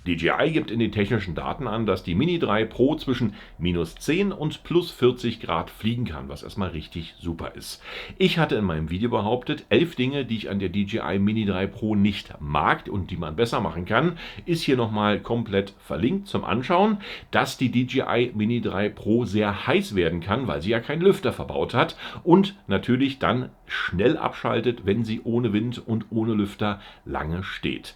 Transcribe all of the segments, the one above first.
DJI gibt in den technischen Daten an, dass die Mini 3 Pro zwischen -10 und +40 Grad fliegen kann, was erstmal richtig super ist. Ich hatte in meinem Video behauptet, 11 Dinge, die ich an der DJI Mini 3 Pro nicht mag und die man besser machen kann, ist hier nochmal komplett verlinkt zum Anschauen. Dass die DJI Mini 3 Pro sehr heiß werden kann, weil sie ja keinen Lüfter verbaut hat und natürlich dann schnell abschaltet, wenn sie ohne Wind und ohne Lüfter lange steht.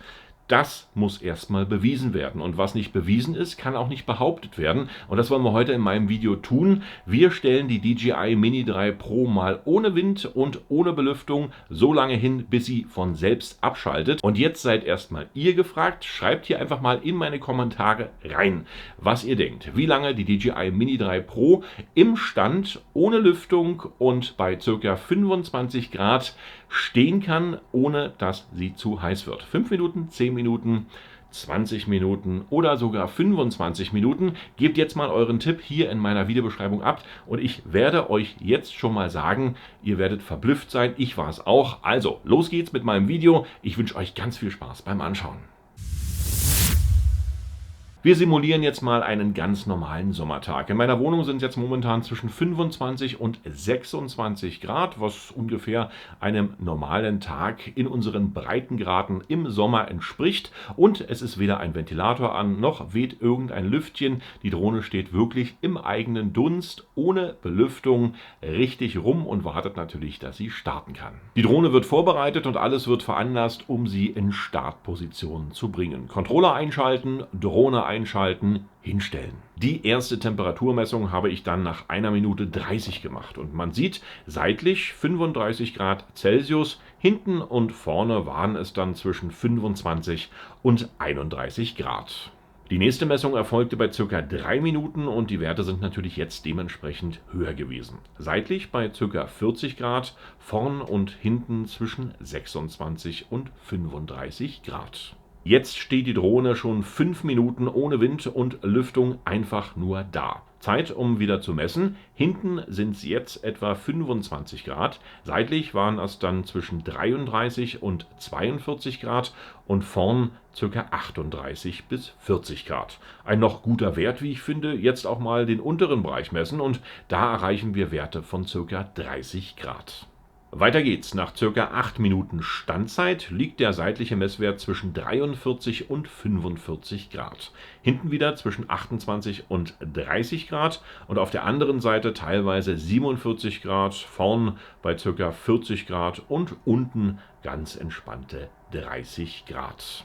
Das muss erstmal bewiesen werden. Und was nicht bewiesen ist, kann auch nicht behauptet werden. Und das wollen wir heute in meinem Video tun. Wir stellen die DJI Mini 3 Pro mal ohne Wind und ohne Belüftung so lange hin, bis sie von selbst abschaltet. Und jetzt seid erstmal ihr gefragt. Schreibt hier einfach mal in meine Kommentare rein, was ihr denkt. Wie lange die DJI Mini 3 Pro im Stand ohne Lüftung und bei ca. 25 Grad stehen kann, ohne dass sie zu heiß wird. 5 Minuten, 10 Minuten, 20 Minuten oder sogar 25 Minuten. Gebt jetzt mal euren Tipp hier in meiner Videobeschreibung ab und ich werde euch jetzt schon mal sagen, ihr werdet verblüfft sein. Ich war es auch. Also, los geht's mit meinem Video. Ich wünsche euch ganz viel Spaß beim Anschauen. Wir simulieren jetzt mal einen ganz normalen Sommertag. In meiner Wohnung sind es jetzt momentan zwischen 25 und 26 Grad, was ungefähr einem normalen Tag in unseren Breitengraden im Sommer entspricht. Und es ist weder ein Ventilator an, noch weht irgendein Lüftchen. Die Drohne steht wirklich im eigenen Dunst, ohne Belüftung, richtig rum und wartet natürlich, dass sie starten kann. Die Drohne wird vorbereitet und alles wird veranlasst, um sie in Startposition zu bringen. Controller einschalten, Drohne einschalten, hinstellen. Die erste Temperaturmessung habe ich dann nach 1 Minute 30 gemacht und man sieht seitlich 35 Grad Celsius, hinten und vorne waren es dann zwischen 25 und 31 Grad. Die nächste Messung erfolgte bei ca. 3 Minuten und die Werte sind natürlich jetzt dementsprechend höher gewesen. Seitlich bei ca. 40 Grad, vorn und hinten zwischen 26 und 35 Grad. Jetzt steht die Drohne schon 5 Minuten ohne Wind und Lüftung einfach nur da. Zeit, um wieder zu messen. Hinten sind es jetzt etwa 25 Grad. Seitlich waren es dann zwischen 33 und 42 Grad und vorn ca. 38 bis 40 Grad. Ein noch guter Wert, wie ich finde. Jetzt auch mal den unteren Bereich messen und da erreichen wir Werte von ca. 30 Grad. Weiter geht's. Nach ca. 8 Minuten Standzeit liegt der seitliche Messwert zwischen 43 und 45 Grad. Hinten wieder zwischen 28 und 30 Grad und auf der anderen Seite teilweise 47 Grad, vorn bei ca. 40 Grad und unten ganz entspannte 30 Grad.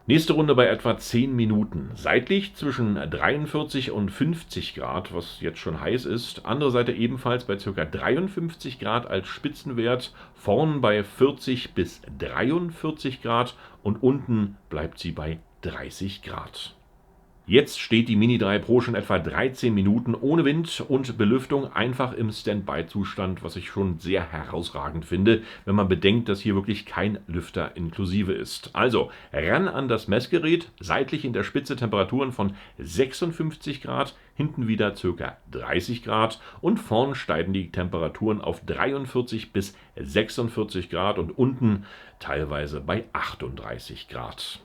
Nächste Runde bei etwa 10 Minuten. Seitlich zwischen 43 und 50 Grad, was jetzt schon heiß ist. Andere Seite ebenfalls bei ca. 53 Grad als Spitzenwert. Vorn bei 40 bis 43 Grad und unten bleibt sie bei 30 Grad. Jetzt steht die Mini 3 Pro schon etwa 13 Minuten ohne Wind und Belüftung, einfach im Standby-Zustand, was ich schon sehr herausragend finde, wenn man bedenkt, dass hier wirklich kein Lüfter inklusive ist. Also ran an das Messgerät, seitlich in der Spitze Temperaturen von 56 Grad, hinten wieder ca. 30 Grad und vorn steigen die Temperaturen auf 43 bis 46 Grad und unten teilweise bei 38 Grad.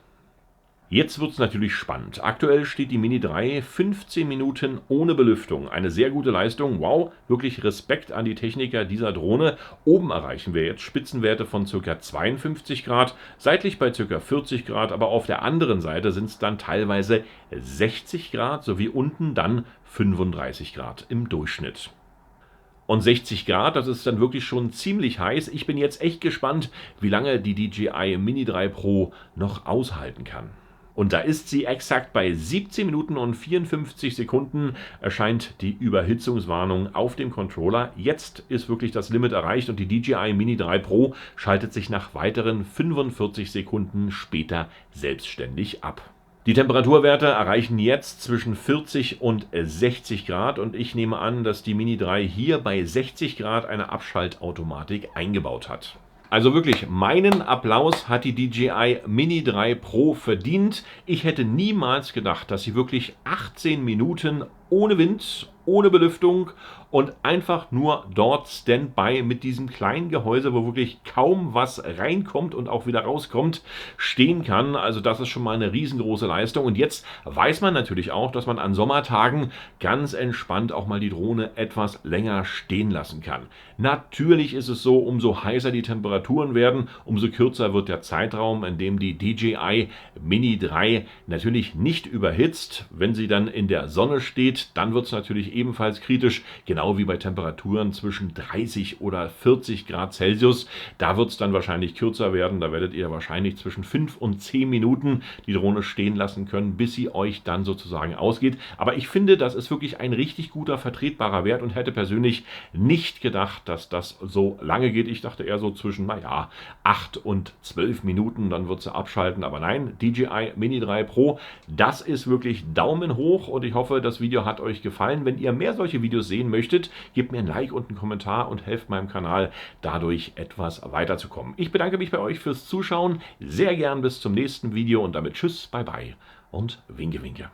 Jetzt wird es natürlich spannend. Aktuell steht die Mini 3 15 Minuten ohne Belüftung. Eine sehr gute Leistung. Wow, wirklich Respekt an die Techniker dieser Drohne. Oben erreichen wir jetzt Spitzenwerte von ca. 52 Grad, seitlich bei ca. 40 Grad, aber auf der anderen Seite sind es dann teilweise 60 Grad sowie unten dann 35 Grad im Durchschnitt. Und 60 Grad, das ist dann wirklich schon ziemlich heiß. Ich bin jetzt echt gespannt, wie lange die DJI Mini 3 Pro noch aushalten kann. Und da ist sie exakt bei 17 Minuten und 54 Sekunden, erscheint die Überhitzungswarnung auf dem Controller. Jetzt ist wirklich das Limit erreicht und die DJI Mini 3 Pro schaltet sich nach weiteren 45 Sekunden später selbstständig ab. Die Temperaturwerte erreichen jetzt zwischen 40 und 60 Grad und ich nehme an, dass die Mini 3 hier bei 60 Grad eine Abschaltautomatik eingebaut hat. Also wirklich, meinen Applaus hat die DJI Mini 3 Pro verdient. Ich hätte niemals gedacht, dass sie wirklich 18 Minuten ohne Wind, ohne Belüftung und einfach nur dort Standby mit diesem kleinen Gehäuse, wo wirklich kaum was reinkommt und auch wieder rauskommt, stehen kann. Also das ist schon mal eine riesengroße Leistung. Und jetzt weiß man natürlich auch, dass man an Sommertagen ganz entspannt auch mal die Drohne etwas länger stehen lassen kann. Natürlich ist es so, umso heißer die Temperaturen werden, umso kürzer wird der Zeitraum, in dem die DJI Mini 3 natürlich nicht überhitzt. Wenn sie dann in der Sonne steht, dann wird es natürlich ebenfalls kritisch, genau wie bei Temperaturen zwischen 30 oder 40 Grad Celsius. Da wird es dann wahrscheinlich kürzer werden. Da werdet ihr wahrscheinlich zwischen 5 und 10 Minuten die Drohne stehen lassen können, bis sie euch dann sozusagen ausgeht. Aber ich finde, das ist wirklich ein richtig guter, vertretbarer Wert und hätte persönlich nicht gedacht, dass das so lange geht. Ich dachte eher so zwischen, naja, 8 und 12 Minuten, dann wird sie abschalten. Aber nein, DJI Mini 3 Pro, das ist wirklich Daumen hoch und ich hoffe, das Video hat euch gefallen. Wenn ihr mehr solche Videos sehen möchtet, gebt mir ein Like und einen Kommentar und helft meinem Kanal dadurch etwas weiterzukommen. Ich bedanke mich bei euch fürs Zuschauen. Sehr gern bis zum nächsten Video und damit tschüss, bye bye und winke winke.